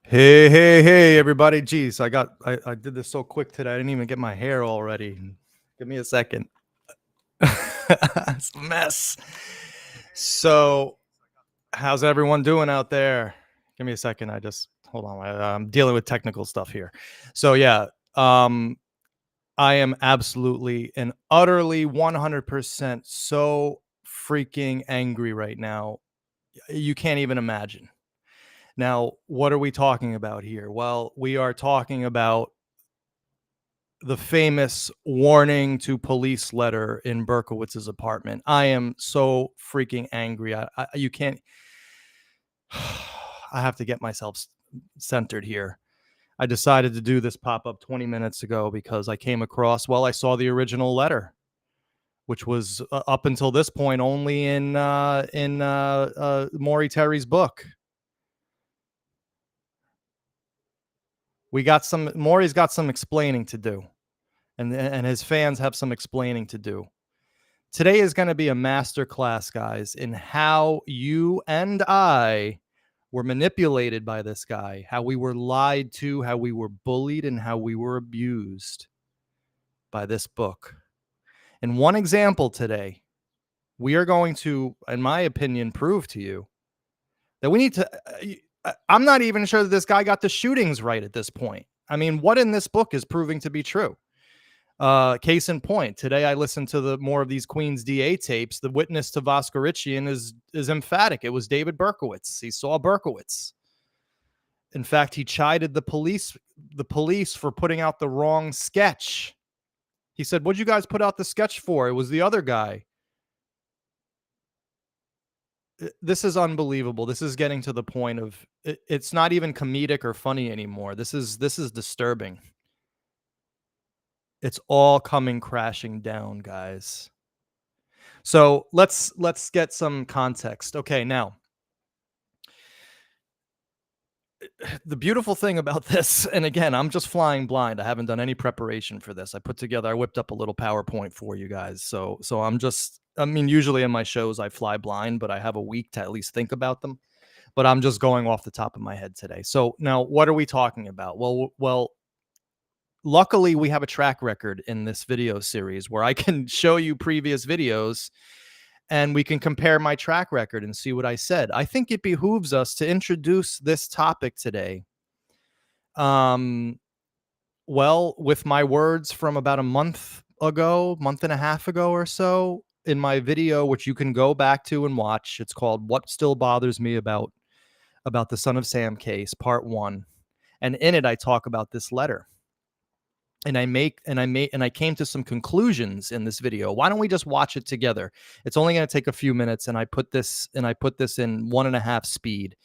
Hey, everybody. Jeez, I did this so quick today. I didn't even get my hair all ready. Give me a second. It's a mess. So, how's everyone doing out there? Give me a second. Hold on. I'm dealing with technical stuff here. So, yeah, I am absolutely and utterly 100% so freaking angry right now. You can't even imagine. Now, what are we talking about here? Well, we are talking about the famous warning to police letter in Berkowitz's apartment. I am so freaking angry. You can't. I have to get myself centered here. I decided to do this pop up 20 minutes ago because I came across, I saw the original letter, which was up until this point only in Maury Terry's book. Maury's got some explaining to do, and his fans have some explaining to do. Today is going to be a masterclass, guys, in how you and I were manipulated by this guy, how we were lied to, how we were bullied, and how we were abused by this book. In one example today, we are going to, in my opinion, prove to you that we need to. I'm not even sure that this guy got the shootings right at this point. I mean, what in this book is proving to be true? Case in point, today I listened to more of these Queens DA tapes. The witness to Voskerichian is emphatic. It was David Berkowitz. He saw Berkowitz. In fact, he chided the police for putting out the wrong sketch. He said, "What'd you guys put out the sketch for? It was the other guy." This is unbelievable. This is getting to the point of it's not even comedic or funny anymore. This is disturbing. It's all coming crashing down, guys. So let's get some context. Okay, now the beautiful thing about this, and again, I'm just flying blind. I haven't done any preparation for this. I whipped up a little PowerPoint for you guys. So usually in my shows I fly blind, but I have a week to at least think about them. But I'm just going off the top of my head today. So now what are we talking about? Well, luckily we have a track record in this video series where I can show you previous videos and we can compare my track record and see what I said. I think it behooves us to introduce this topic today. With my words from about a month and a half ago or so, in my video, which you can go back to and watch. It's called "What Still Bothers Me About the Son of Sam Case," Part 1. And in it, I talk about this letter. And I came to some conclusions in this video. Why don't we just watch it together? It's only going to take a few minutes, and I put this in 1.5 speed.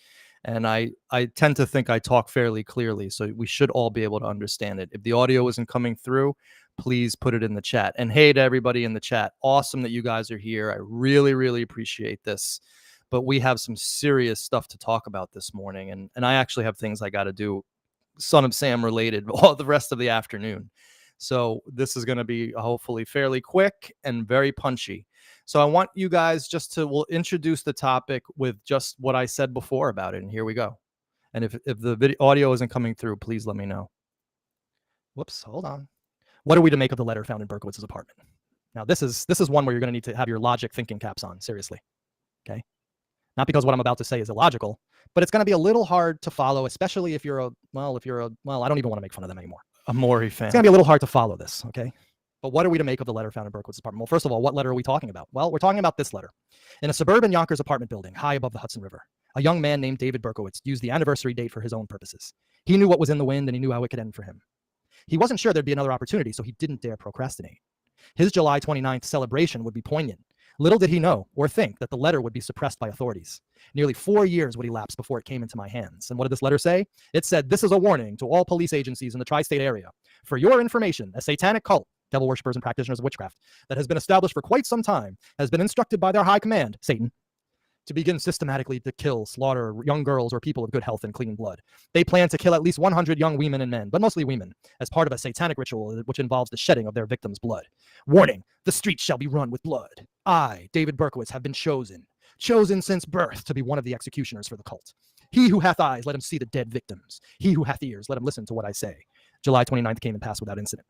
And I tend to think I talk fairly clearly, so we should all be able to understand it. If the audio isn't coming through, please put it in the chat. And hey to everybody in the chat, awesome that you guys are here. I really, really appreciate this. But we have some serious stuff to talk about this morning, and I actually have things I got to do Son of Sam related all the rest of the afternoon. So this is going to be hopefully fairly quick and very punchy. So I want you guys we'll introduce the topic with just what I said before about it. And here we go. And if the audio isn't coming through, please let me know. Whoops, hold on. What are we to make of the letter found in Berkowitz's apartment? Now, this is one where you're going to need to have your logic thinking caps on, seriously. Okay? Not because what I'm about to say is illogical, but it's going to be a little hard to follow, especially if you're I don't even want to make fun of them anymore. A Maury fan. It's going to be a little hard to follow this, okay? But what are we to make of the letter found in Berkowitz's apartment? Well, first of all, what letter are we talking about? Well, we're talking about this letter. In a suburban Yonkers apartment building high above the Hudson River, a young man named David Berkowitz used the anniversary date for his own purposes. He knew what was in the wind, and he knew how it could end for him. He wasn't sure there'd be another opportunity, so he didn't dare procrastinate. His July 29th celebration would be poignant. Little did he know or think that the letter would be suppressed by authorities. Nearly 4 years would elapse before it came into my hands. And what did this letter say? It said, "This is a warning to all police agencies in the tri-state area. For your information, a satanic cult, devil worshippers and practitioners of witchcraft, that has been established for quite some time, has been instructed by their high command, Satan, to begin systematically to kill, slaughter young girls or people of good health and clean blood. They plan to kill at least 100 young women and men, but mostly women, as part of a satanic ritual which involves the shedding of their victims' blood. Warning, the streets shall be run with blood. I, David Berkowitz, have been chosen since birth to be one of the executioners for the cult. He who hath eyes, let him see the dead victims. He who hath ears, let him listen to what I say. July 29th came and passed without incident.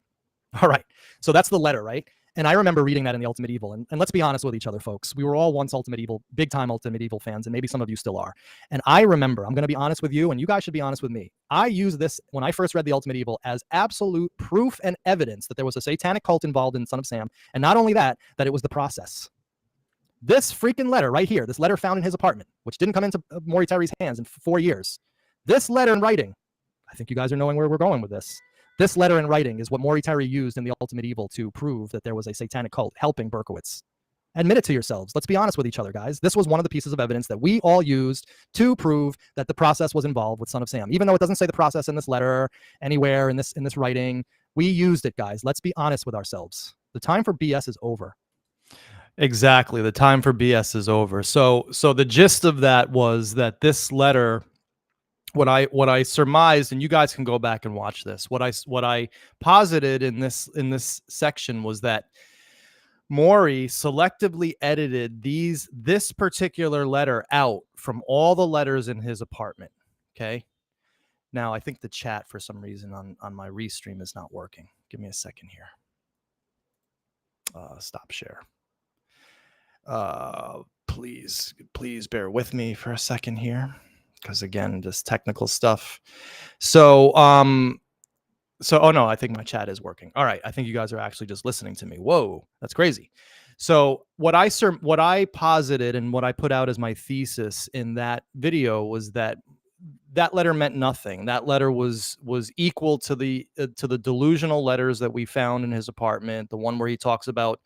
All right. So that's the letter, right? And I remember reading that in the Ultimate Evil. And let's be honest with each other, folks. We were all once Ultimate Evil, big time Ultimate Evil fans, and maybe some of you still are. And I remember, I'm going to be honest with you, and you guys should be honest with me. I used this when I first read the Ultimate Evil as absolute proof and evidence that there was a satanic cult involved in Son of Sam. And not only that, that it was the process. This freaking letter right here, this letter found in his apartment, which didn't come into Maury Terry's hands in 4 years. This letter in writing, I think you guys are knowing where we're going with this. This letter in writing is what Maury Terry used in the Ultimate Evil to prove that there was a satanic cult helping Berkowitz. Admit it to yourselves. Let's be honest with each other, guys. This was one of the pieces of evidence that we all used to prove that the process was involved with Son of Sam. Even though it doesn't say the process in this letter anywhere in this writing, we used it, guys. Let's be honest with ourselves. The time for BS is over. Exactly. The time for BS is over. So the gist of that was that this letter, what I surmised, and you guys can go back and watch this. What I posited in this section was that Maury selectively edited this particular letter out from all the letters in his apartment. Okay. Now I think the chat for some reason on my restream is not working. Give me a second here. Stop share. Please bear with me for a second here, because again, just technical stuff. So oh no, I think my chat is working. All right, I think you guys are actually just listening to me. Whoa, that's crazy. So what I posited and what I put out as my thesis in that video was that letter meant nothing. That letter was equal to the delusional letters that we found in his apartment, the one where he talks about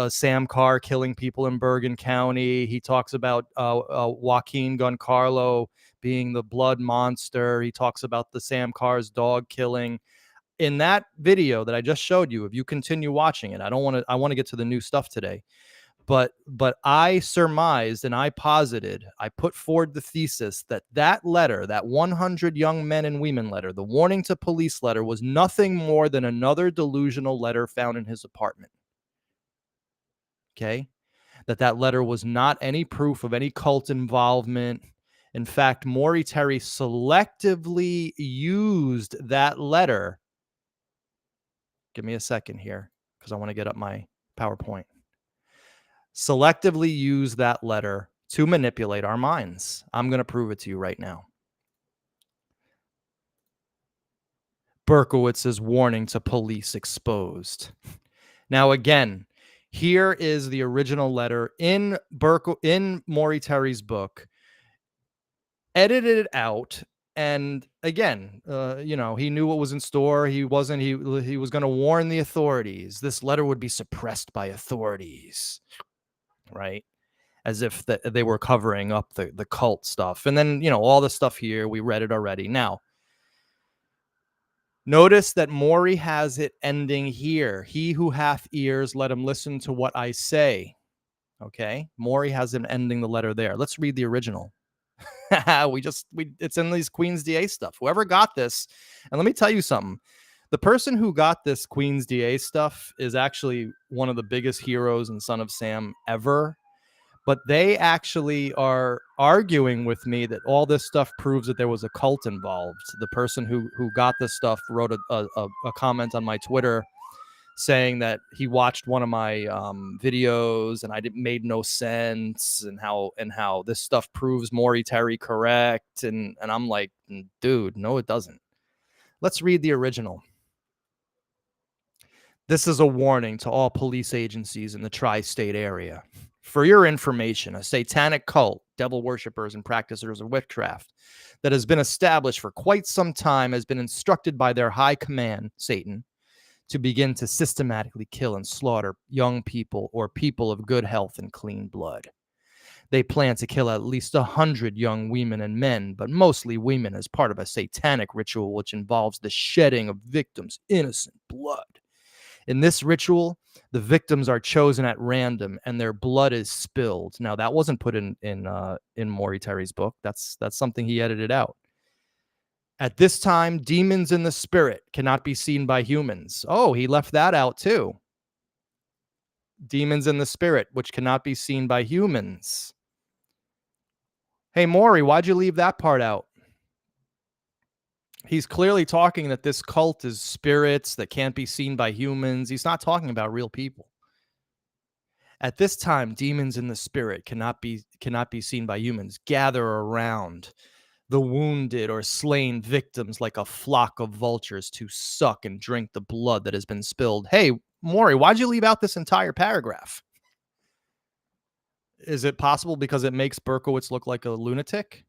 Sam Carr killing people in Bergen County. He talks about Joaquin Goncarlo being the blood monster. He talks about the Sam Carr's dog killing. In that video that I just showed you, if you continue watching it, I want to get to the new stuff today. But I surmised and I posited, I put forward the thesis that letter, that 100 young men and women letter, the warning to police letter, was nothing more than another delusional letter found in his apartment. Okay, that letter was not any proof of any cult involvement. In fact, Maury Terry selectively used that letter. Give me a second here, because I want to get up my PowerPoint. Selectively used that letter to manipulate our minds. I'm going to prove it to you right now. Berkowitz's warning to police exposed. Now, again, here is the original letter in Maury Terry's book, edited out. And again, he knew what was in store. He was going to warn the authorities. This letter would be suppressed by authorities, right? As if they were covering up the cult stuff. And then, all the stuff here, we read it already. Now, notice that Maury has it ending here. He who hath ears, let him listen to what I say. Okay. Maury has him ending the letter there. Let's read the original. It's in these Queen's DA stuff. Whoever got this, and let me tell you something. The person who got this Queen's DA stuff is actually one of the biggest heroes in Son of Sam ever. But they actually are arguing with me that all this stuff proves that there was a cult involved. The person who got this stuff wrote a comment on my Twitter saying that he watched one of my videos and it made no sense, and how this stuff proves Maury Terry correct. And I'm like, dude, no, it doesn't. Let's read the original. This is a warning to all police agencies in the tri-state area. For your information, a satanic cult, devil worshippers and practitioners of witchcraft, that has been established for quite some time has been instructed by their high command, Satan, to begin to systematically kill and slaughter young people or people of good health and clean blood. They plan to kill at least 100 young women and men, but mostly women, as part of a satanic ritual which involves the shedding of victims' innocent blood. In this ritual, the victims are chosen at random and their blood is spilled. Now, that wasn't put in Maury Terry's book. That's something he edited out. At this time, demons in the spirit cannot be seen by humans. Oh, he left that out too. Demons in the spirit, which cannot be seen by humans. Hey, Maury, why'd you leave that part out? He's clearly talking that this cult is spirits that can't be seen by humans. He's not talking about real people. At this time, demons in the spirit cannot be seen by humans. Gather around the wounded or slain victims like a flock of vultures to suck and drink the blood that has been spilled. Hey, Maury, why'd you leave out this entire paragraph? Is it possible because it makes Berkowitz look like a lunatic?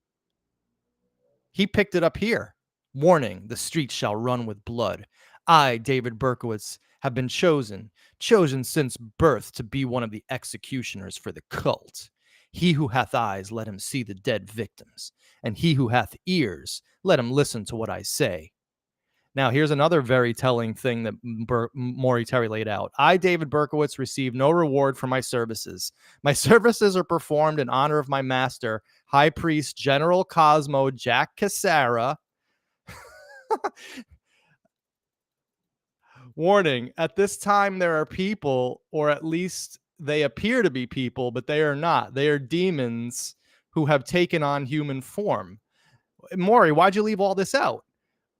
He picked it up here. Warning, the streets shall run with blood. I, David Berkowitz, have been chosen since birth to be one of the executioners for the cult. He who hath eyes, let him see the dead victims, and he who hath ears, let him listen to what I say. Now, here's another very telling thing that Maury Terry laid out. I, David Berkowitz, receive no reward for my services. My services are performed in honor of my master, High Priest General Cosmo Jack Cassara. Warning, at this time, there are people, or at least they appear to be people, but they are not. They are demons who have taken on human form. Maury, why'd you leave all this out?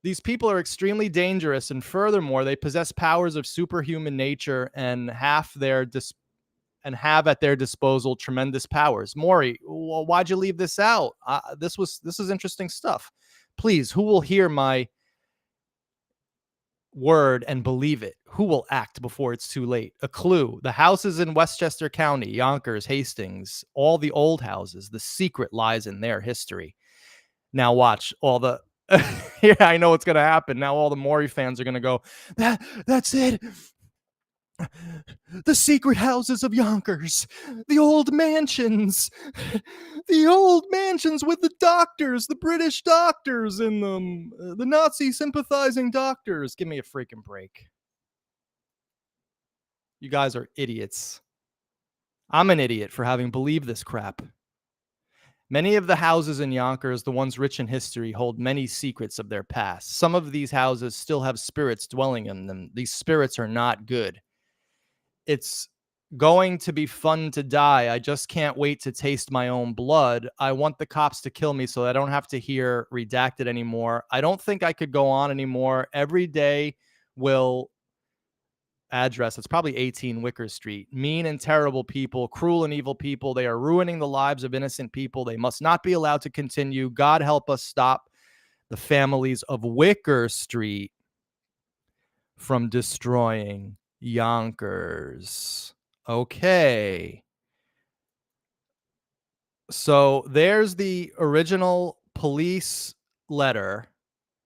These people are extremely dangerous, and furthermore, they possess powers of superhuman nature and have at their disposal tremendous powers. Maury, why'd you leave this out? This is interesting stuff. Please, who will hear my word and believe it? Who will act before it's too late? A clue. The houses in Westchester County, Yonkers, Hastings, all the old houses, the secret lies in their history. Now watch all the yeah, I know what's going to happen. Now all the Maury fans are going to go, that's it. The secret houses of Yonkers, the old mansions, the old mansions with the doctors, the British doctors in them, the Nazi sympathizing doctors. Give me a freaking break. You guys are idiots. I'm an idiot for having believed this crap. Many of the houses in Yonkers, the ones rich in history, hold many secrets of their past. Some of these houses still have spirits dwelling in them. These spirits are not good. It's going to be fun to die. I just can't wait to taste my own blood. I want the cops to kill me so I don't have to hear redacted anymore. I don't think I could go on anymore. Every day will address. It's probably 18 Wicker Street. Mean and terrible people, cruel and evil people. They are ruining the lives of innocent people. They must not be allowed to continue. God help us stop the families of Wicker Street from destroying Yonkers. Okay. So there's the original police letter,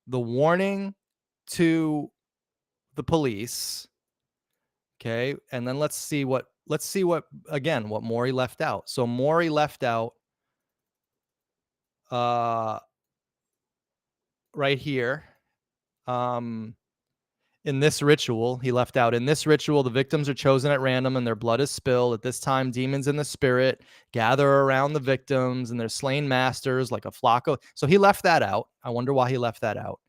the warning to the police. Okay. And then let's see what again, what Maury left out. So Maury left out right here. In this ritual, he left out, in this ritual, the victims are chosen at random and their blood is spilled. At this time, demons in the spirit gather around the victims and their slain masters like a flock of. So he left that out. I wonder why he left that out.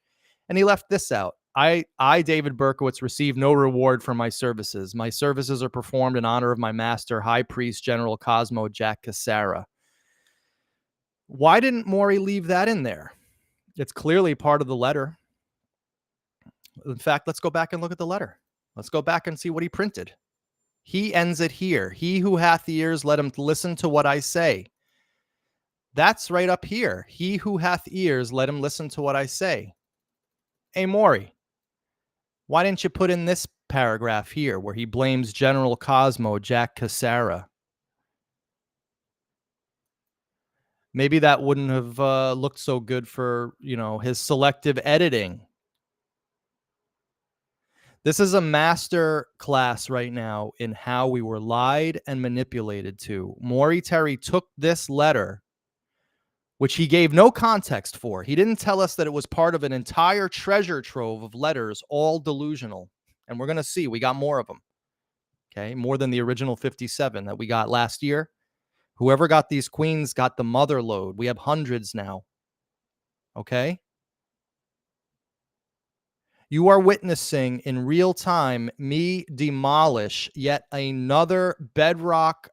And he left this out. I, David Berkowitz, receive no reward for my services. My services are performed in honor of my master, High Priest General Cosmo Jack Cassara. Why didn't Maury leave that in there? It's clearly part of the letter. In fact, let's go back and look at the letter. Let's go back and see what he printed. He ends it here. He who hath ears, let him listen to what I say. That's right up here. He who hath ears, let him listen to what I say. Hey, Maury, why didn't you put in this paragraph here where he blames General Cosmo Jack Cassara? Maybe that wouldn't have looked so good for, his selective editing. This is a master class right now in how we were lied and manipulated to. Maury Terry took this letter, which he gave no context for. He didn't tell us that it was part of an entire treasure trove of letters, all delusional. And we're going to see, we got more of them. Okay, more than the original 57 that we got last year. Whoever got these queens got the mother load. We have hundreds now. Okay? You are witnessing in real time me demolish yet another bedrock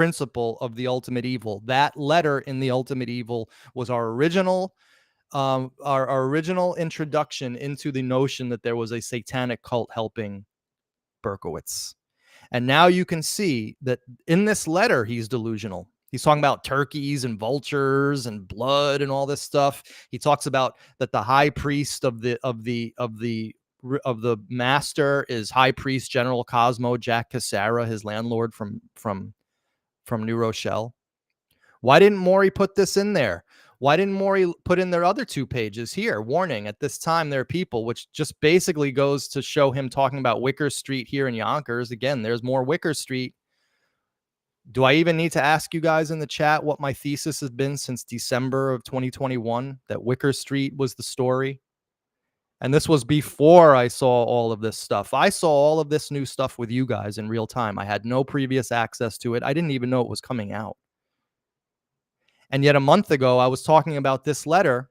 principle of the ultimate evil. That letter in the ultimate evil was our original introduction into the notion that there was a satanic cult helping Berkowitz. And now you can see that in this letter, he's delusional. He's talking about turkeys and vultures and blood and all this stuff. He talks about that the high priest of the master is High Priest General Cosmo Jack Cassara, his landlord from New Rochelle. Why didn't Maury put this in there? Why didn't Maury put in their other 2 pages here? Warning, at this time there are people, which just basically goes to show him talking about Wicker Street here in Yonkers. Again, there's more Wicker Street. Do I even need to ask you guys in the chat what my thesis has been since December of 2021? That Wicker Street was the story. And this was before I saw all of this stuff. I saw all of this new stuff with you guys in real time. I had no previous access to it. I didn't even know it was coming out. And yet a month ago, I was talking about this letter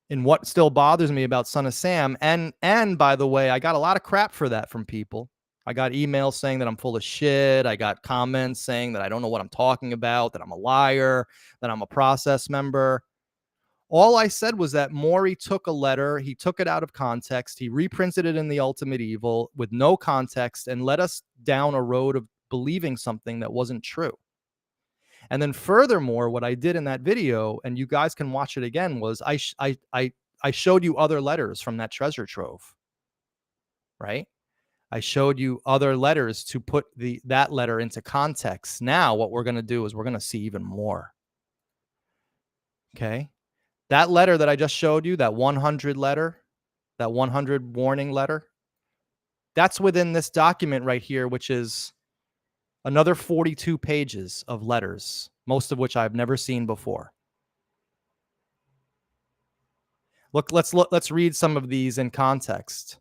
and what still bothers me about Son of Sam. And by the way, I got a lot of crap for that from people. I got emails saying that I'm full of shit. I got comments saying that I don't know what I'm talking about, that I'm a liar, that I'm a process member. All I said was that Maury took a letter, he took it out of context, he reprinted it in the Ultimate Evil with no context and led us down a road of believing something that wasn't true. And then furthermore, what I did in that video, and you guys can watch it again, was I showed you other letters from that treasure trove, right? I showed you other letters to put that letter into context. Now what we're going to do is we're going to see even more. Okay? That letter that I just showed you, that 100 letter, that 100 warning letter, that's within this document right here, which is another 42 pages of letters, most of which I've never seen before. Let's read some of these in context.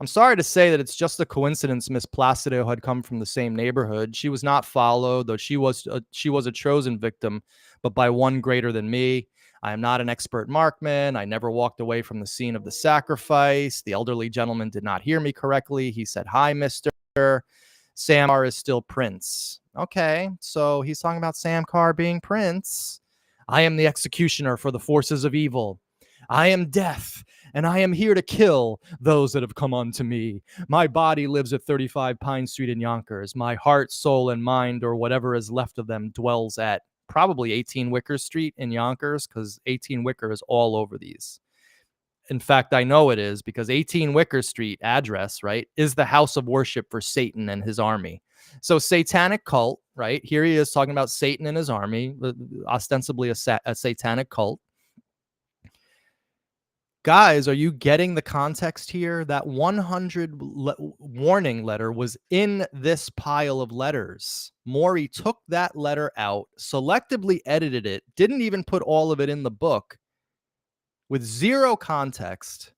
I'm sorry to say that it's just a coincidence Miss Placido had come from the same neighborhood. She was not followed, though she was a chosen victim, but by one greater than me. I am not an expert marksman. I never walked away from the scene of the sacrifice. The elderly gentleman did not hear me correctly. He said, "Hi, mister. Sam Carr is still Prince." Okay, so he's talking about Sam Carr being Prince. "I am the executioner for the forces of evil. I am death, and I am here to kill those that have come unto me. My body lives at 35 Pine Street in Yonkers. My heart, soul, and mind, or whatever is left of them, dwells at probably 18 Wicker Street in Yonkers, because 18 Wicker is all over these. In fact, I know it is, because 18 Wicker Street address, right, is the house of worship for Satan and his army. So satanic cult, right? Here he is talking about Satan and his army, ostensibly a satanic cult. Guys, are you getting the context here? That 100 warning letter was in this pile of letters. Maury took that letter out, selectively edited it, didn't even put all of it in the book, with zero context,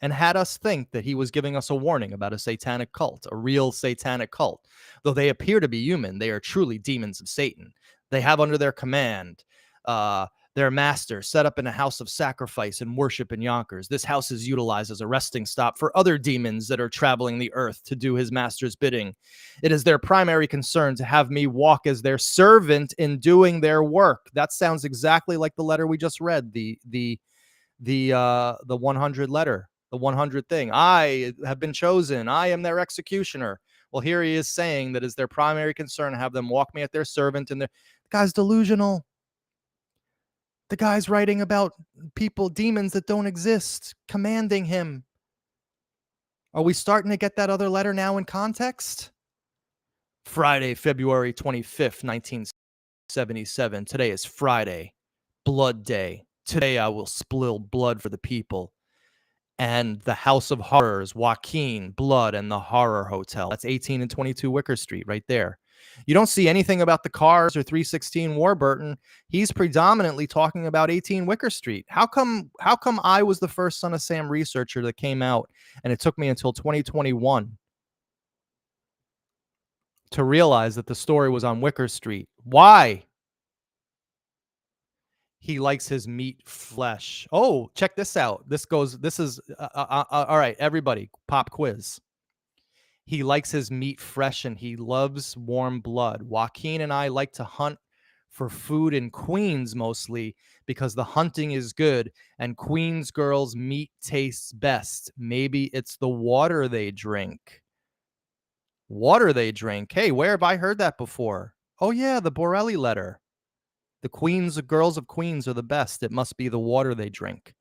and had us think that he was giving us a warning about a satanic cult, a real satanic cult. Though they appear to be human, they are truly demons of Satan. They have under their command their master set up in a house of sacrifice and worship in Yonkers. This house is utilized as a resting stop for other demons that are traveling the earth to do his master's bidding. It is their primary concern to have me walk as their servant in doing their work." That sounds exactly like the letter we just read, the 100 letter, the 100 thing. "I have been chosen. I am their executioner." Well, here he is saying that is their primary concern to have them walk me at their servant, and the guy's delusional. The guy's writing about people, demons that don't exist, commanding him. Are we starting to get that other letter now in context? Friday, February 25th, 1977. Today is Friday, Blood Day. Today I will spill blood for the people. And the House of Horrors, Joaquin, Blood, and the Horror Hotel. That's 18 and 22 Wicker Street right there. You don't see anything about the cars or 316 Warburton. He's predominantly talking about 18 Wicker Street. How come I was the first Son of Sam researcher that came out, and it took me until 2021 to realize that the story was on Wicker Street? Why? He likes his meat flesh. Oh, check this out. This is all right, everybody, pop quiz. He likes his meat fresh and he loves warm blood. Joaquin and I like to hunt for food in Queens mostly because the hunting is good and Queens girls' meat tastes best. Maybe it's the water they drink. Water they drink. Hey, where have I heard that before? Oh, yeah, the Borelli letter. The Queens, the girls of Queens are the best. It must be the water they drink.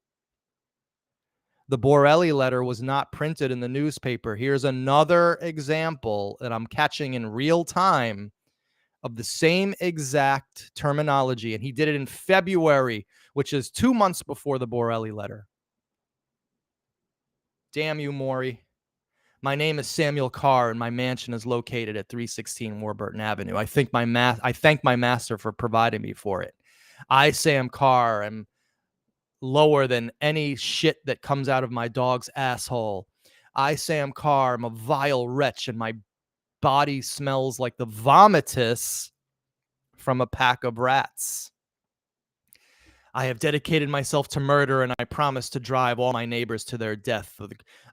The Borelli letter was not printed in the newspaper. Here's another example that I'm catching in real time of the same exact terminology. And he did it in February, which is 2 months before the Borelli letter. Damn you, Maury. My name is Samuel Carr, and my mansion is located at 316 Warburton Avenue. I thank my master for providing me for it. I, Sam Carr, am lower than any shit that comes out of my dog's asshole. I, Sam Carr, am a vile wretch, and my body smells like the vomitus from a pack of rats. I have dedicated myself to murder, and I promise to drive all my neighbors to their death.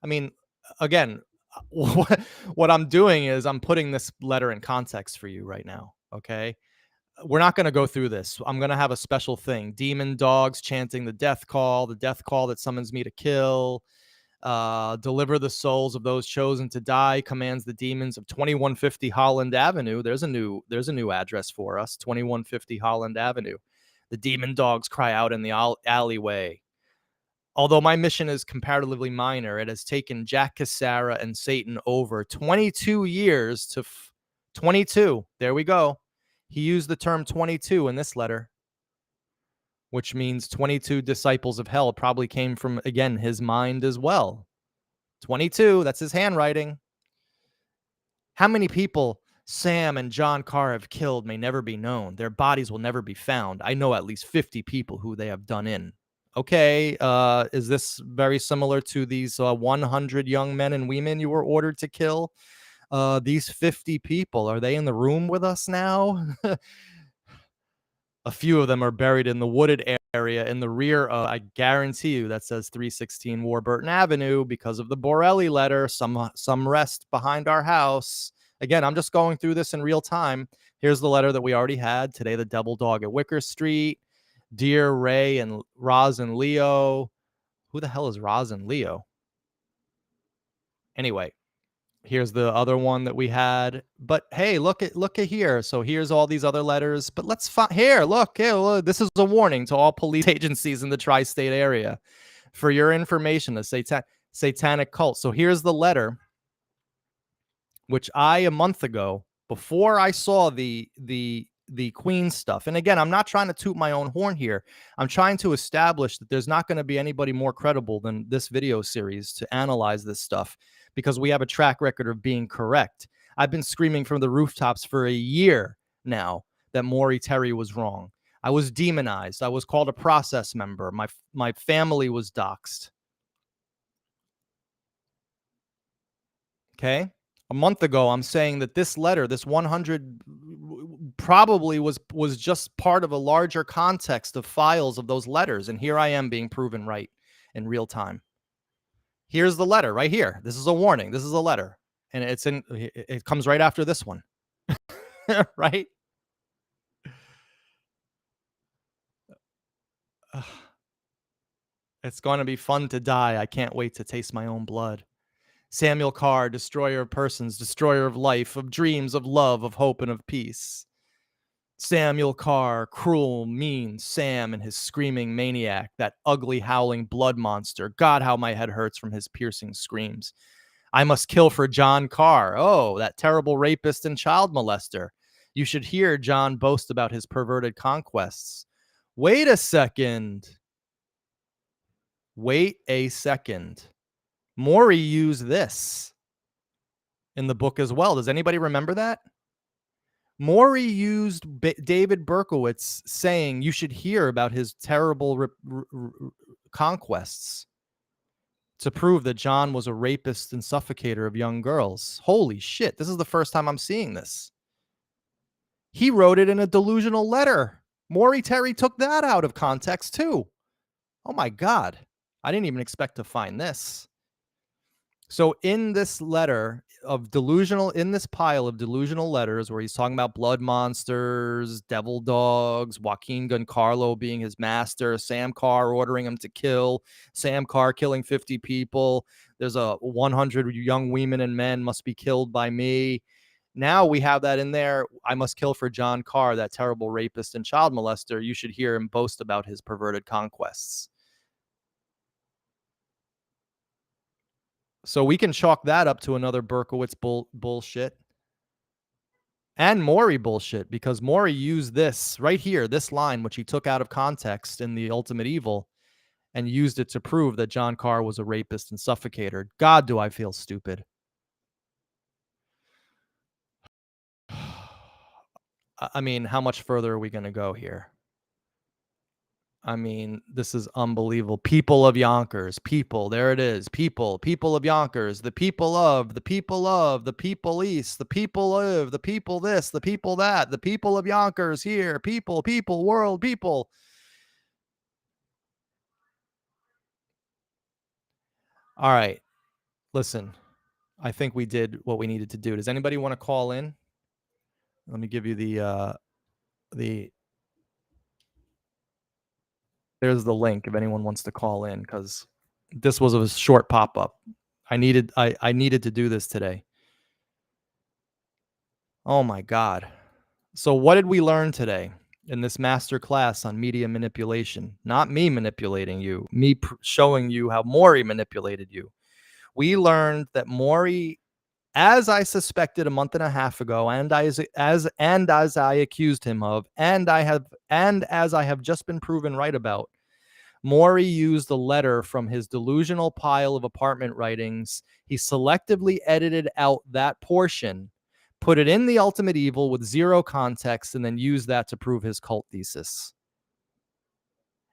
I mean, again, what I'm doing is I'm putting this letter in context for you right now, okay? We're not going to go through this. I'm going to have a special thing. Demon dogs chanting the death call that summons me to kill. Deliver the souls of those chosen to die, commands the demons of 2150 Holland Avenue. There's a new address for us, 2150 Holland Avenue. The demon dogs cry out in the alleyway. Although my mission is comparatively minor, it has taken Jack Cassara and Satan over 22 years to 22. There we go. He used the term 22 in this letter, which means 22 disciples of hell probably came from, again, his mind as well. 22, that's his handwriting. How many people Sam and John Carr have killed may never be known. Their bodies will never be found. I know at least 50 people who they have done in. Okay, is this very similar to these 100 young men and women you were ordered to kill? These 50 people, are they in the room with us now? A few of them are buried in the wooded area in the rear of, I guarantee you, that says 316 Warburton Avenue because of the Borelli letter. Some rest behind our house. Again, I'm just going through this in real time. Here's the letter that we already had today. The Devil Dog at Wicker Street. Dear Ray and Roz and Leo. Who the hell is Roz and Leo? Anyway, here's the other one that we had. But hey, look at here. So here's all these other letters. But let's find here. Look, this is a warning to all police agencies in the tri-state area. For your information, a satanic cult. So here's the letter, which a month ago, before I saw the Queen stuff. And again, I'm not trying to toot my own horn here. I'm trying to establish that there's not going to be anybody more credible than this video series to analyze this stuff because we have a track record of being correct. I've been screaming from the rooftops for a year now that Maury Terry was wrong. I was demonized. I was called a process member. My family was doxxed. Okay? A month ago, I'm saying that this letter, this 100, probably was just part of a larger context of files of those letters. And here I am being proven right in real time. Here's the letter right here. This is a warning. This is a letter. And it comes right after this one. Right? It's going to be fun to die. I can't wait to taste my own blood. Samuel Carr, destroyer of persons, destroyer of life, of dreams, of love, of hope, and of peace. Samuel Carr, cruel, mean Sam and his screaming maniac, that ugly, howling blood monster. God, how my head hurts from his piercing screams. I must kill for John Carr. Oh, that terrible rapist and child molester. You should hear John boast about his perverted conquests. Wait a second. Wait a second. Maury used this in the book as well. Does anybody remember that? Maury used David Berkowitz saying you should hear about his terrible conquests to prove that John was a rapist and suffocator of young girls. Holy shit, this is the first time I'm seeing this. He wrote it in a delusional letter. Maury Terry took that out of context too. Oh my God. I didn't even expect to find this. So in this letter of delusional, in this pile of delusional letters where he's talking about blood monsters, devil dogs, Joaquin Giancarlo being his master, Sam Carr ordering him to kill, Sam Carr killing 50 people. There's a 100 young women and men must be killed by me. Now we have that in there. I must kill for John Carr, that terrible rapist and child molester. You should hear him boast about his perverted conquests. So we can chalk that up to another Berkowitz bullshit and Maury bullshit, because Maury used this right here, this line, which he took out of context in The Ultimate Evil, and used it to prove that John Carr was a rapist and suffocator. God, do I feel stupid. I mean, how much further are we going to go here? I mean, this is unbelievable. People of Yonkers, people, there it is. People of Yonkers, the people of, the people of, the people east, the people of, the people this, the people that, the people of Yonkers here, people, world, people. All right, listen, I think we did what we needed to do. Does anybody want to call in? Let me give you there's the link if anyone wants to call in, because this was a short pop-up. I needed to do this today. Oh my God. So what did we learn today in this master class on media manipulation? Not me manipulating you, me showing you how Maury manipulated you. We learned that Maury, as I suspected a month and a half ago, and as I accused him of, and as I have just been proven right about, Maury used a letter from his delusional pile of apartment writings. He selectively edited out that portion, put it in The Ultimate Evil with zero context, and then used that to prove his cult thesis.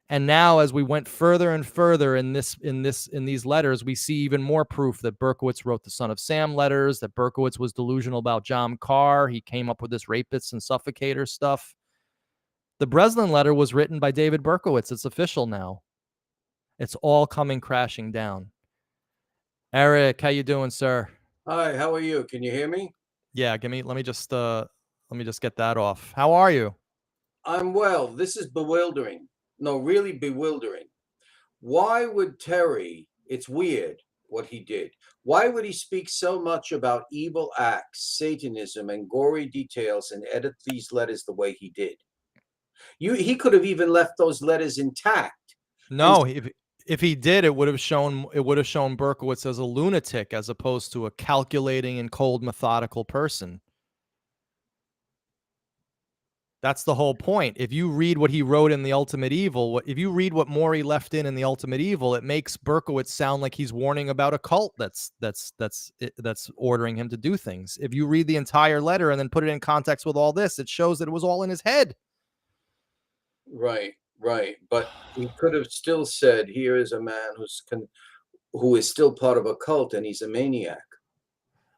And now, as we went further and further in these letters, we see even more proof that Berkowitz wrote the Son of Sam letters, that Berkowitz was delusional about John Carr. He came up with this rapists and suffocator stuff. The Breslin letter was written by David Berkowitz. It's official now. It's all coming crashing down. Eric, how you doing, sir? Hi, how are you? Can you hear me? Yeah, let me just get that off. How are you? I'm well. This is bewildering. No, really bewildering. Why would Terry, it's weird what he did. Why would he speak so much about evil acts, Satanism, and gory details and edit these letters the way he did? He could have even left those letters intact. And No, if he did, it would have shown Berkowitz as a lunatic as opposed to a calculating and cold, methodical person. That's the whole point. If you read what he wrote in The Ultimate Evil, if you read what Maury left in The Ultimate Evil, it makes Berkowitz sound like he's warning about a cult that's ordering him to do things. If you read the entire letter and then put it in context with all this, it shows that it was all in his head. right, right. But he could have still said, here is a man who is still part of a cult and he's a maniac.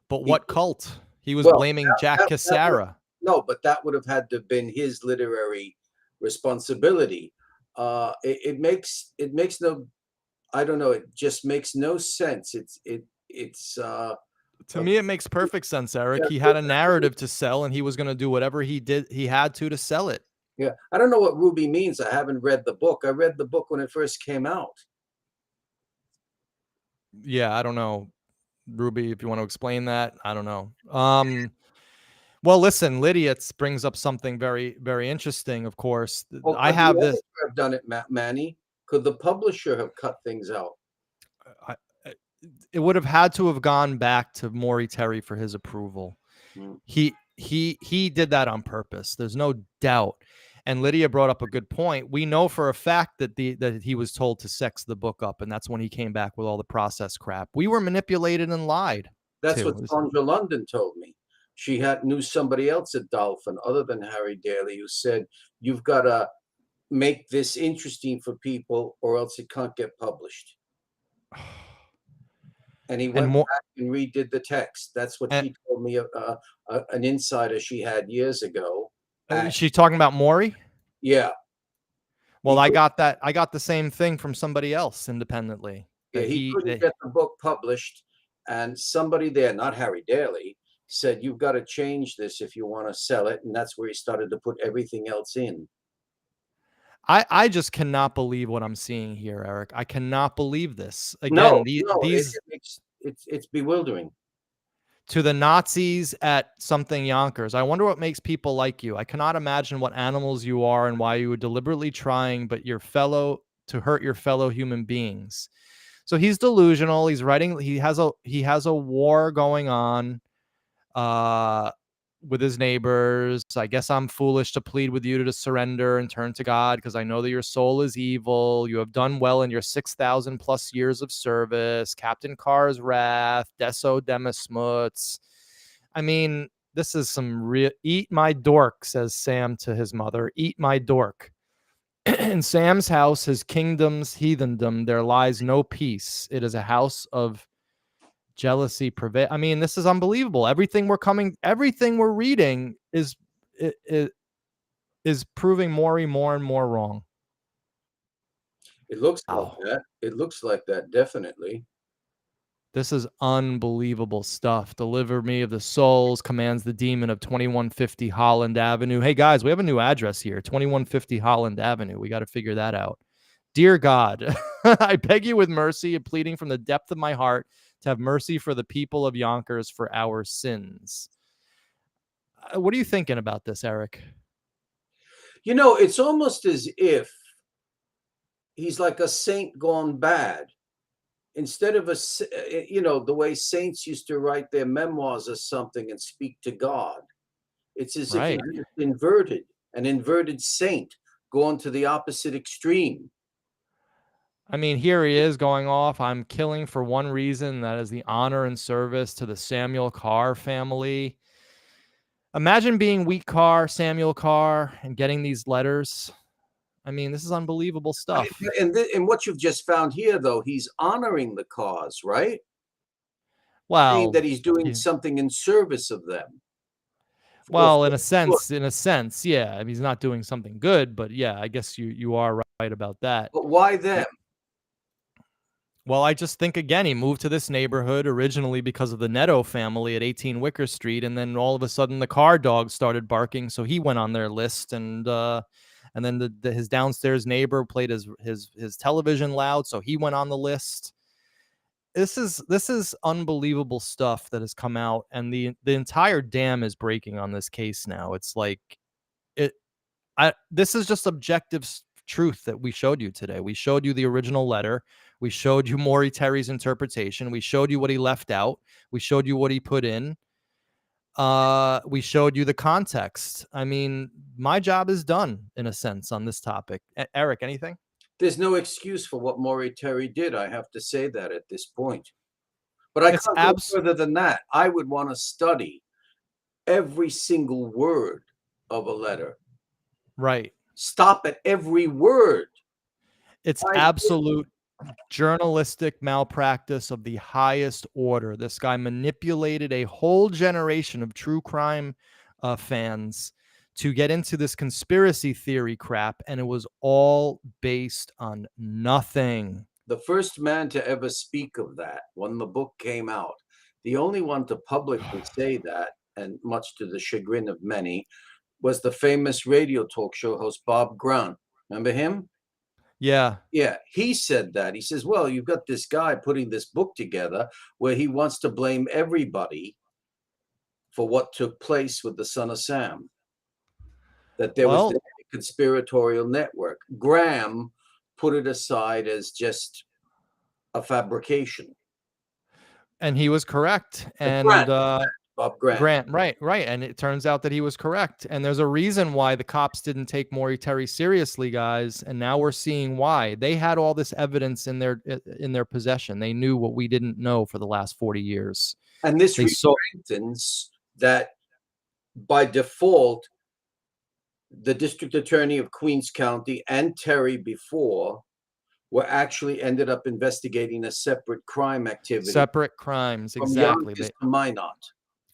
But what cult? He was Well, blaming Jack Cassara. No, but that would have had to have been his literary responsibility. It makes no, I don't know. It just makes no sense. It's To me, it makes perfect sense, Eric. He had a narrative to sell, and he was going to do whatever he had to sell it. yeah. I don't know what Ruby means. I haven't read the book. I read the book when it first came out. Yeah, I don't know, Ruby, if you want to explain that. I don't know. Well, listen, Lydia brings up something very, very interesting. Of course, Well, I could the have this. editor have done it, Manny? Could the publisher have cut things out? I, it would have had to have gone back to Maury Terry for his approval. He did that on purpose. There's no doubt. And Lydia brought up a good point. We know for a fact that that he was told to sex the book up, and that's when he came back with all the process crap. We were manipulated and lied. That's what Sandra London told me. She knew somebody else at Dolphin other than Harry Daly who said, you've got to make this interesting for people or else it can't get published. And he went back and redid the text. That's what she told me, an insider she had years ago. Is she talking about Maury? Yeah. Well, I got the same thing from somebody else independently. Yeah, he couldn't get the book published, and somebody there, not Harry Daly, said, you've got to change this if you want to sell it. And that's where he started to put everything else in. I just cannot believe what I'm seeing here, Eric. I cannot believe this. No, Again, no, these it's bewildering. to the Nazis at something Yonkers. I wonder what makes people like you. I cannot imagine what animals you are and why you were deliberately trying, but to hurt your fellow human beings. So he's delusional. He's writing. He has a war going on uh, with his neighbors. I guess I'm foolish to plead with you to surrender and turn to God because I know that your soul is evil. You have done well in your 6,000 plus years of service. Captain Carr's wrath, Deso Demismuts. I mean, this is some real eat my dork, says Sam to his mother. Eat my dork. In Sam's house, his kingdom's heathendom, there lies no peace. It is a house of jealousy prevail. I mean, this is unbelievable. Everything we're reading is proving Maury more and more wrong. It looks like Wow. that. It looks like that, definitely. This is unbelievable stuff. Deliver me of the souls, commands the demon of 2150 Holland Avenue. Hey guys, we have a new address here, 2150 Holland Avenue. We got to figure that out. Dear God, I beg you with mercy and pleading from the depth of my heart to have mercy for the people of Yonkers for our sins. What are you thinking about this, Eric? You know, it's almost as if he's like a saint gone bad. Instead of the way saints used to write their memoirs or something and speak to God, it's as if Right. he's inverted, an inverted saint gone to the opposite extreme. I mean, here he is going off. I'm killing for one reason, that is the honor and service to the Samuel Carr family. Imagine being Wheat Carr, Samuel Carr, and getting these letters. I mean, this is unbelievable stuff. And what you've just found here, though, he's honoring the cause, right? Saying Well, that he's doing yeah. something in service of them. Well, in a sense, yeah. I mean, he's not doing something good, but yeah, I guess you are right about that. But why them? Well, I just think again, he moved to this neighborhood originally because of the Netto family at 18 Wicker Street, and then all of a sudden the car dogs started barking, so he went on their list, and then his downstairs neighbor played his television loud, so he went on the list. This is unbelievable stuff that has come out, and the entire dam is breaking on this case now. It's like this is just objective truth that we showed you today. We showed you the original letter. We showed you Maury Terry's interpretation. We showed you what he left out. We showed you what he put in. We showed you the context. I mean, my job is done in a sense on this topic. Eric, anything? There's no excuse for what Maury Terry did. I have to say that at this point. But I can't go further than that. I would want to study every single word of a letter. Right. Stop at every word. It's absolute journalistic malpractice of the highest order. This guy manipulated a whole generation of true crime fans to get into this conspiracy theory crap, and it was all based on nothing. The first man to ever speak of that when the book came out, the only one to publicly say that, and much to the chagrin of many, was the famous radio talk show host Bob Grant. Remember him? Yeah. Yeah, he said that. He says, well, you've got this guy putting this book together where he wants to blame everybody for what took place with the son of Sam. That there was a conspiratorial network. Graham put it aside as just a fabrication. And he was correct. And Bob Grant. Right. And it turns out that he was correct. And there's a reason why the cops didn't take Maury Terry seriously, guys. And now we're seeing why. They had all this evidence in their possession. They knew what we didn't know for the last 40 years. And this strengthens that by default, the district attorney of Queens County and Terry before were actually ended up investigating a separate crime activity. Separate crimes, exactly. From Yonkers to Minot.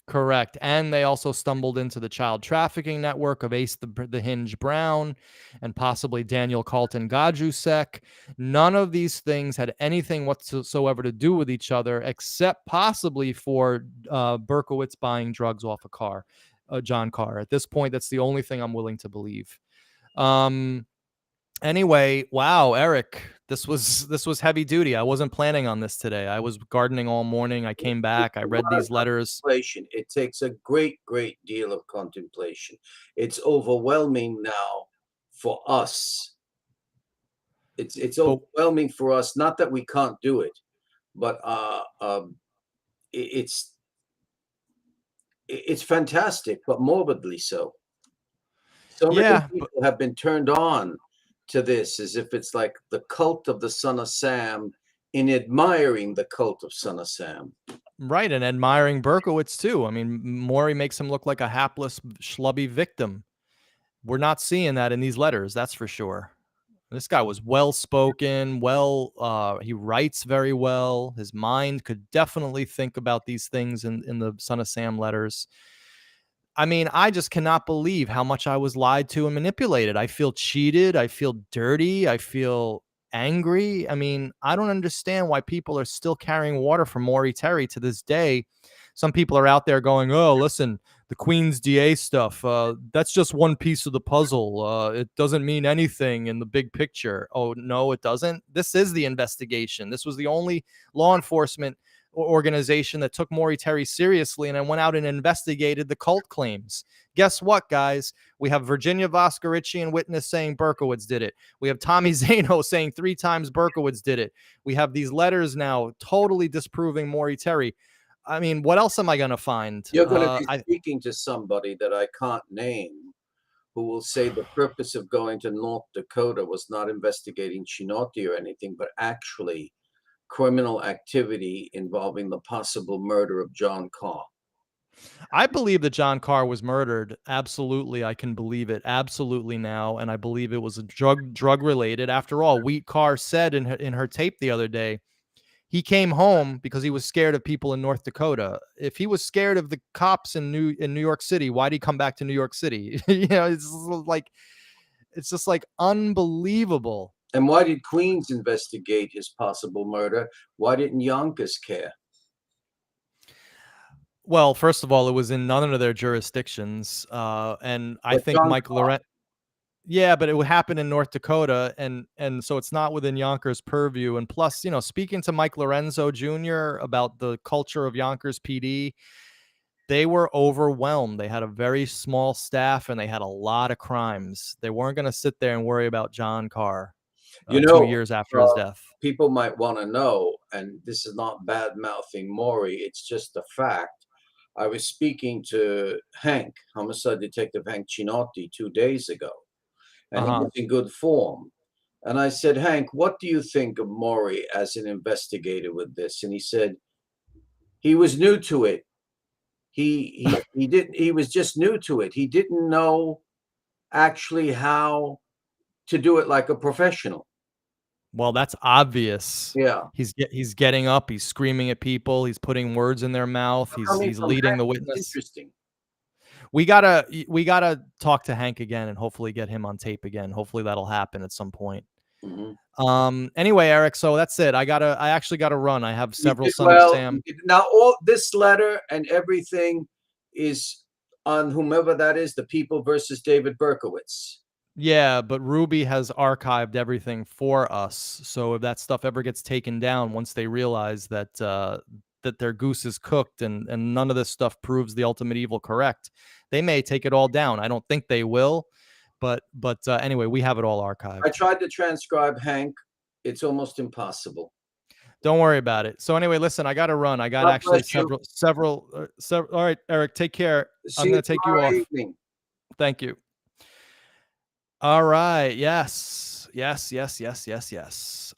Correct. And they also stumbled into the child trafficking network of Ace the Hinge Brown and possibly Daniel Carlton Gajusek. None of these things had anything whatsoever to do with each other, except possibly for Berkowitz buying drugs off a car, John Carr. At this point, that's the only thing I'm willing to believe. Anyway, wow, Eric, this was heavy duty. I wasn't planning on this today. I was gardening all morning. I came back. I A read lot of these letters. contemplation. It takes a great, great deal of contemplation. It's overwhelming now for us. It's But overwhelming for us. Not that we can't do it, but it's it's fantastic, but morbidly so. So many yeah, people have been turned on to this as if it's like the cult of the Son of Sam in admiring the cult of Son of Sam. right, and admiring Berkowitz too. I mean, Maury makes him look like a hapless, schlubby victim. We're not seeing that in these letters, that's for sure. This guy was well spoken, he writes very well. His mind could definitely think about these things in the Son of Sam letters. I mean, I just cannot believe how much I was lied to and manipulated. I feel cheated. I feel dirty. I feel angry. I mean, I don't understand why people are still carrying water for Maury Terry to this day. Some people are out there going, "Oh, listen, the Queen's DA stuff, that's just one piece of the puzzle. It doesn't mean anything in the big picture." Oh, no, it doesn't. This is the investigation. This was the only law enforcement organization that took Maury Terry seriously and then went out and investigated the cult claims. Guess what, guys? We have Virginia Voskerichian witness saying Berkowitz did it. We have Tommy Zano saying 3 times Berkowitz did it. We have these letters now totally disproving Maury Terry. I mean, what else am I going to find? You're going to be speaking to somebody that I can't name who will say the purpose of going to North Dakota was not investigating Chinotti or anything, but actually criminal activity involving the possible murder of John Carr. I believe that John Carr was murdered. Absolutely, I can believe it. Absolutely now, and I believe it was a drug related. After all, Wheat Carr said in her tape the other day, he came home because he was scared of people in North Dakota. If he was scared of the cops in New York City, why'd he come back to New York City? It's just like unbelievable. And why did Queens investigate his possible murder? Why didn't Yonkers care? Well, first of all, it was in none of their jurisdictions, and I But think John Mike Carr, Loren. Yeah, but it would happen in North Dakota, and so it's not within Yonkers' purview. And plus, speaking to Mike Lorenzo Jr. about the culture of Yonkers PD, they were overwhelmed. They had a very small staff, and they had a lot of crimes. They weren't going to sit there and worry about John Carr you 2 years after his death. people might want to know, and this is not bad mouthing Maury, it's just a fact. I was speaking to Hank, homicide detective Hank Chinotti, 2 days ago, and he Uh-huh. was in good form. And I said, Hank, what do you think of Maury as an investigator with this? And he said, he was new to it. He didn't, he was just new to it. He didn't know actually how to do it like a professional. Well, that's obvious. Yeah. He's getting up, he's screaming at people, he's putting words in their mouth, Coming he's from leading Hank the is witness. interesting. We gotta talk to Hank again and hopefully get him on tape again. Hopefully that'll happen at some point. Mhm. Anyway, Eric, so that's it. I actually gotta run. I have You several did Son of well. Sam. Now, all this letter and everything is on whomever that is, the People versus David Berkowitz. Yeah, but Ruby has archived everything for us. So if that stuff ever gets taken down, once they realize that their goose is cooked and none of this stuff proves the ultimate evil correct, they may take it all down. I don't think they will, but anyway, we have it all I archived. tried to transcribe Hank. It's almost impossible. Don't worry about it. So anyway, listen, I got to run. I got God actually bless you. several. All right, Eric, take care. See I'm you going to take you tomorrow off. evening. Thank you. All right. Yes. Yes. Yes. Yes. Yes. Yes.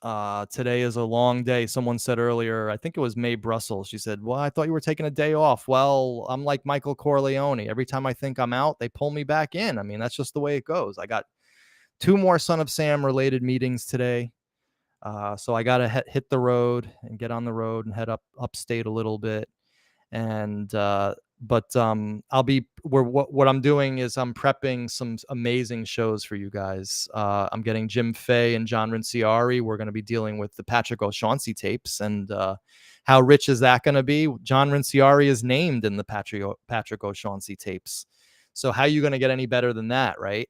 Today is a long day. Someone said earlier, I think it was Mae Brussels. She said, "Well, I thought you were taking a day off." Well, I'm like Michael Corleone. Every time I think I'm out, they pull me back in. I mean, that's just the way it goes. I got 2 more Son of Sam related meetings today. So I got to hit the road and get on the road and head upstate a little bit. And What I'm doing is I'm prepping some amazing shows for you guys. I'm getting Jim Fay and John Rinciari. We're going to be dealing with the Patrick O'Shaughnessy tapes, and how rich is that going to be? John Rinciari is named in the Patrick O'Shaughnessy tapes. So how are you going to get any better than that, right?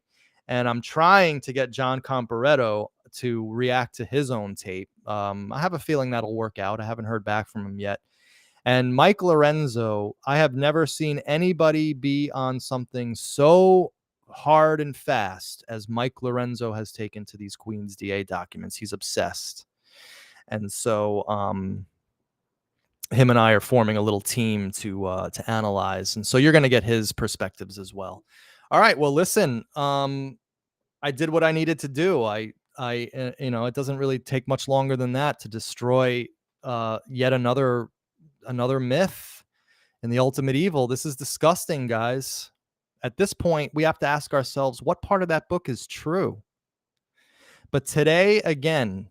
And I'm trying to get John Comparetto to react to his own tape. I have a feeling that'll work out. I haven't heard back from him yet. And Mike Lorenzo, I have never seen anybody be on something so hard and fast as Mike Lorenzo has taken to these Queens DA documents. He's obsessed. And so him and I are forming a little team to analyze. And so you're going to get his perspectives as well. All right. Well, listen, I did what I needed to do. It doesn't really take much longer than that to destroy yet another myth in the ultimate evil. This is disgusting, guys. At this point, we have to ask ourselves, what part of that book is true? But today, again,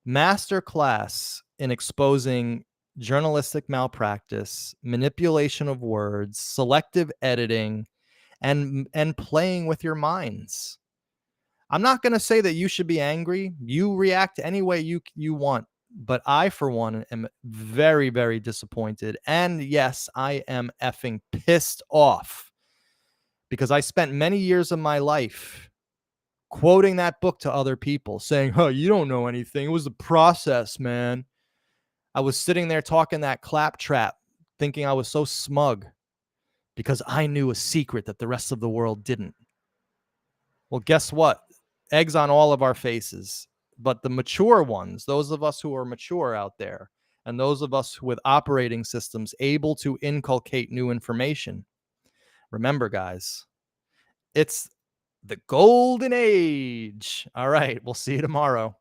masterclass in exposing journalistic malpractice, manipulation of words, selective editing, and playing with your minds. I'm not going to say that you should be angry. You react any way you want. But I, for one, am very, very disappointed. And yes, I am effing pissed off because I spent many years of my life quoting that book to other people saying, "Oh, you don't know anything. It was the process, man." I was sitting there talking that claptrap, thinking I was so smug because I knew a secret that the rest of the world didn't. Well, guess what? Eggs on all of our faces. But the mature ones, those of us who are mature out there, and those of us with operating systems able to inculcate new information, remember, guys, it's the golden age. All right, we'll see you tomorrow.